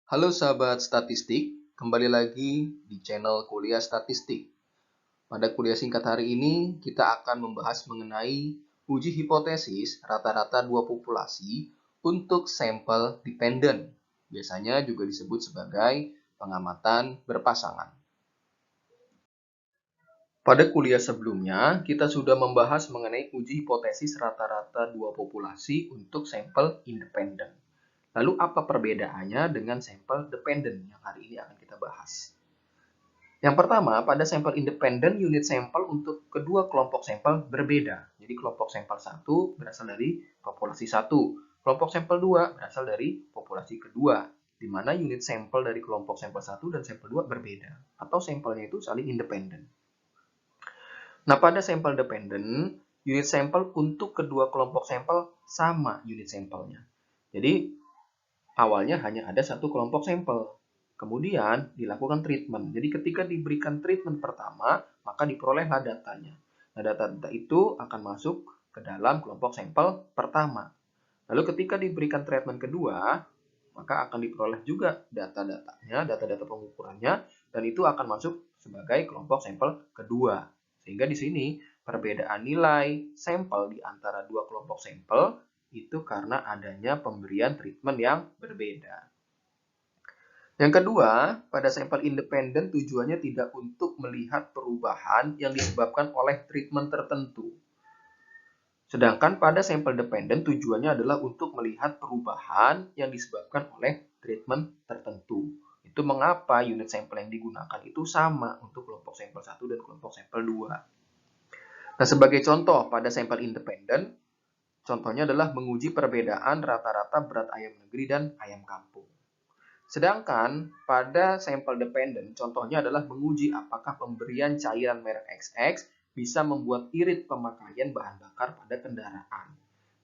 Halo sahabat statistik, kembali lagi di channel Kuliah Statistik. Pada kuliah singkat hari ini, kita akan membahas mengenai uji hipotesis rata-rata dua populasi untuk sampel dependent. Biasanya juga disebut sebagai pengamatan berpasangan. Pada kuliah sebelumnya, kita sudah membahas mengenai uji hipotesis rata-rata dua populasi untuk sampel independen. Lalu apa perbedaannya dengan sampel dependent yang hari ini akan kita bahas? Yang pertama, pada sampel independen, unit sampel untuk kedua kelompok sampel berbeda. Jadi kelompok sampel 1 berasal dari populasi 1, kelompok sampel 2 berasal dari populasi kedua, di mana unit sampel dari kelompok sampel 1 dan sampel 2 berbeda, atau sampelnya itu saling independen. Nah, pada sampel dependent, unit sampel untuk kedua kelompok sampel sama unit sampelnya. Jadi, awalnya hanya ada satu kelompok sampel. Kemudian dilakukan treatment. Jadi ketika diberikan treatment pertama, maka diperolehlah datanya. Nah, data-data itu akan masuk ke dalam kelompok sampel pertama. Lalu ketika diberikan treatment kedua, maka akan diperoleh juga data-datanya, data-data pengukurannya, dan itu akan masuk sebagai kelompok sampel kedua. Sehingga di sini perbedaan nilai sampel di antara dua kelompok sampel itu karena adanya pemberian treatment yang berbeda. Yang kedua, pada sampel independen tujuannya tidak untuk melihat perubahan yang disebabkan oleh treatment tertentu. Sedangkan pada sampel dependen tujuannya adalah untuk melihat perubahan yang disebabkan oleh treatment tertentu. Itu mengapa unit sampel yang digunakan itu sama untuk kelompok sampel 1 dan kelompok sampel 2. Nah, sebagai contoh pada sampel independen, contohnya adalah menguji perbedaan rata-rata berat ayam negeri dan ayam kampung. Sedangkan pada sampel dependen, contohnya adalah menguji apakah pemberian cairan merek XX bisa membuat irit pemakaian bahan bakar pada kendaraan.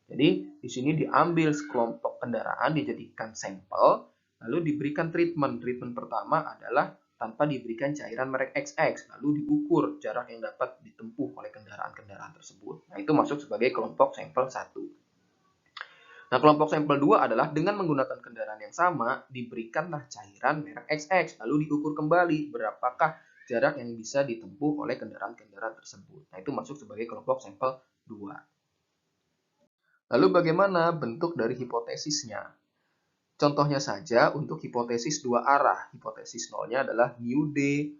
Jadi, di sini diambil sekelompok kendaraan, dijadikan sampel, lalu diberikan treatment. Treatment pertama adalah tanpa diberikan cairan merek XX, lalu diukur jarak yang dapat ditempuh oleh kendaraan-kendaraan tersebut. Nah, itu masuk sebagai kelompok sampel 1. Nah, kelompok sampel 2 adalah dengan menggunakan kendaraan yang sama, diberikanlah cairan merek XX, lalu diukur kembali berapakah jarak yang bisa ditempuh oleh kendaraan-kendaraan tersebut. Nah, itu masuk sebagai kelompok sampel 2. Lalu bagaimana bentuk dari hipotesisnya? Contohnya saja untuk hipotesis dua arah. Hipotesis nolnya adalah mu D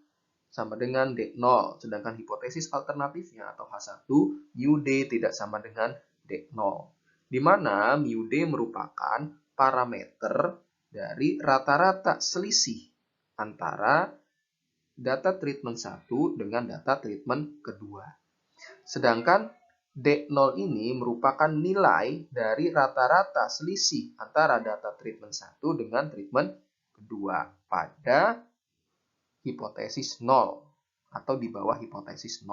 sama dengan D0. Sedangkan hipotesis alternatifnya atau H1, mu D tidak sama dengan D0. Di mana mu D merupakan parameter dari rata-rata selisih antara data treatment 1 dengan data treatment kedua. Sedangkan D0 ini merupakan nilai dari rata-rata selisih antara data treatment 1 dengan treatment kedua pada hipotesis 0 atau di bawah hipotesis 0.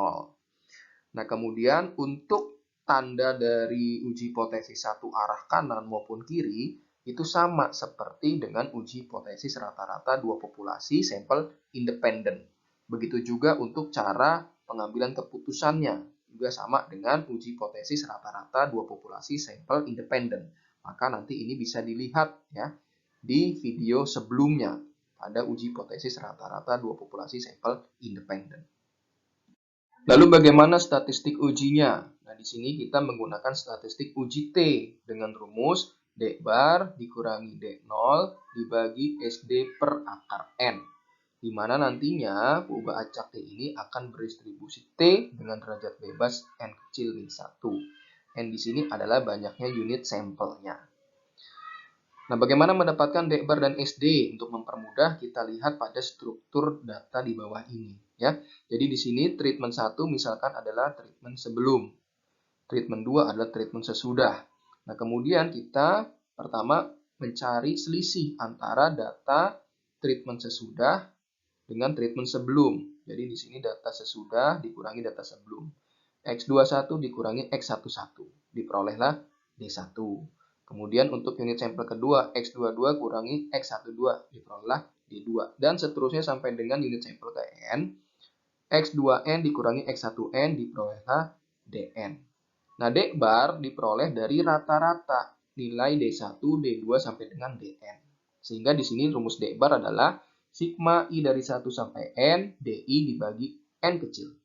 Nah, kemudian untuk tanda dari uji hipotesis satu arah kanan maupun kiri itu sama seperti dengan uji hipotesis rata-rata dua populasi sampel independen. Begitu juga untuk cara pengambilan keputusannya, juga sama dengan uji hipotesis rata-rata dua populasi sampel independen. Maka nanti ini bisa dilihat ya di video sebelumnya pada uji hipotesis rata-rata dua populasi sampel independen. Lalu bagaimana statistik ujinya? Nah, di sini kita menggunakan statistik uji T dengan rumus D bar dikurangi D0 dibagi SD per akar N. Di mana nantinya perubahan acak T ini akan berdistribusi T dengan derajat bebas N kecil min 1. N di sini adalah banyaknya unit sampelnya. Nah, bagaimana mendapatkan D bar dan SD? Untuk mempermudah, kita lihat pada struktur data di bawah ini. Ya. Jadi di sini treatment 1 misalkan adalah treatment sebelum. Treatment 2 adalah treatment sesudah. Nah, kemudian kita pertama mencari selisih antara data treatment sesudah dengan treatment sebelum. Jadi di sini data sesudah dikurangi data sebelum. X21 dikurangi X11. Diperolehlah D1. Kemudian untuk unit sampel kedua, X22 kurangi X12, diperolehlah D2. Dan seterusnya sampai dengan unit sampel ke N, X2N dikurangi X1N, diperolehlah Dn. Nah, D bar diperoleh dari rata-rata nilai D1, D2 sampai dengan Dn. Sehingga di sini rumus D bar adalah sigma I dari 1 sampai N, DI dibagi N kecil.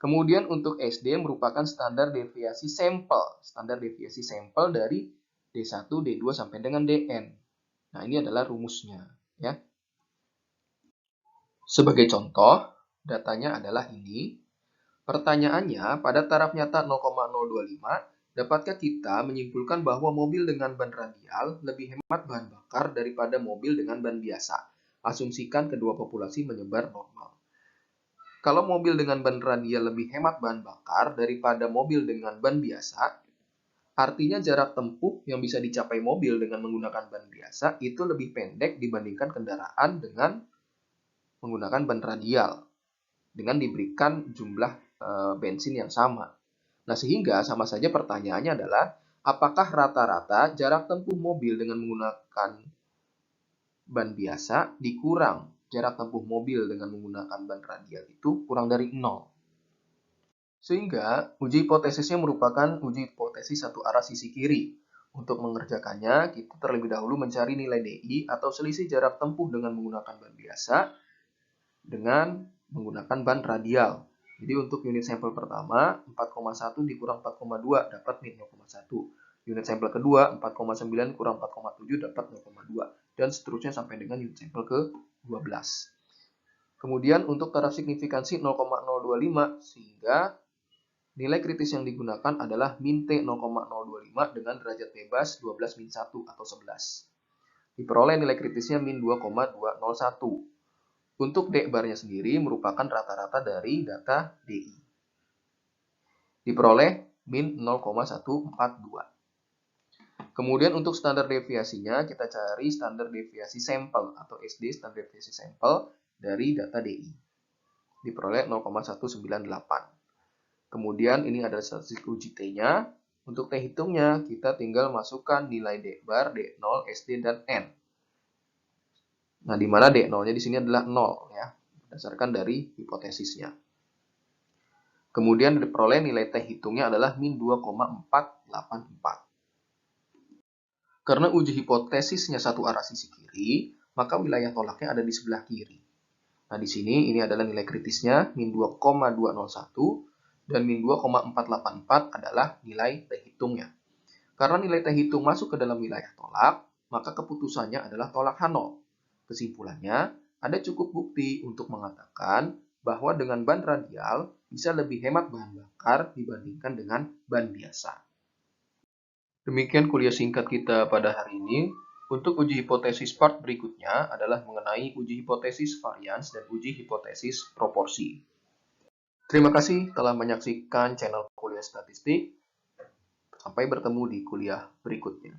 Kemudian untuk SD merupakan standar deviasi sampel. Standar deviasi sampel dari D1, D2 sampai dengan Dn. Nah, ini adalah rumusnya. Ya. Sebagai contoh, datanya adalah ini. Pertanyaannya, pada taraf nyata 0,025, dapatkah kita menyimpulkan bahwa mobil dengan ban radial lebih hemat bahan bakar daripada mobil dengan ban biasa? Asumsikan kedua populasi menyebar normal. Kalau mobil dengan ban radial lebih hemat bahan bakar daripada mobil dengan ban biasa, artinya jarak tempuh yang bisa dicapai mobil dengan menggunakan ban biasa itu lebih pendek dibandingkan kendaraan dengan menggunakan ban radial dengan diberikan jumlah bensin yang sama. Nah, sehingga sama saja pertanyaannya adalah apakah rata-rata jarak tempuh mobil dengan menggunakan ban biasa dikurang jarak tempuh mobil dengan menggunakan ban radial itu kurang dari 0. Sehingga uji hipotesisnya merupakan uji hipotesis satu arah sisi kiri. Untuk mengerjakannya, kita terlebih dahulu mencari nilai DI atau selisih jarak tempuh dengan menggunakan ban biasa dengan menggunakan ban radial. Jadi untuk unit sampel pertama, 4,1 dikurang 4,2 dapat min 0,1. Unit sampel kedua, 4,9 kurang 4,7 dapat 0,2. Dan seterusnya sampai dengan unit sampel ke-12. Kemudian untuk taraf signifikansi 0,025 sehingga nilai kritis yang digunakan adalah min T 0,025 dengan derajat bebas 12 min 1 atau 11. Diperoleh nilai kritisnya min 2,201. Untuk D barnya sendiri merupakan rata-rata dari data DI. Diperoleh min 0,142. Kemudian untuk standar deviasinya kita cari standar deviasi sampel atau SD standar deviasi sampel dari data DI. Diperoleh 0,198. Kemudian ini adalah statistik uji T-nya. Untuk T hitungnya, kita tinggal masukkan nilai D bar, D0, SD, dan N. Nah, di mana D0-nya di sini adalah 0, ya, berdasarkan dari hipotesisnya. Kemudian diperoleh nilai T hitungnya adalah min 2,484. Karena uji hipotesisnya satu arah sisi kiri, maka wilayah tolaknya ada di sebelah kiri. Nah, di sini ini adalah nilai kritisnya, min 2,201. Dan min 2,484 adalah nilai T hitungnya. Karena nilai T hitung masuk ke dalam wilayah tolak, maka keputusannya adalah tolak H0. Kesimpulannya, ada cukup bukti untuk mengatakan bahwa dengan ban radial bisa lebih hemat bahan bakar dibandingkan dengan ban biasa. Demikian kuliah singkat kita pada hari ini. Untuk uji hipotesis part berikutnya adalah mengenai uji hipotesis varians dan uji hipotesis proporsi. Terima kasih telah menyaksikan channel Kuliah Statistik. Sampai bertemu di kuliah berikutnya.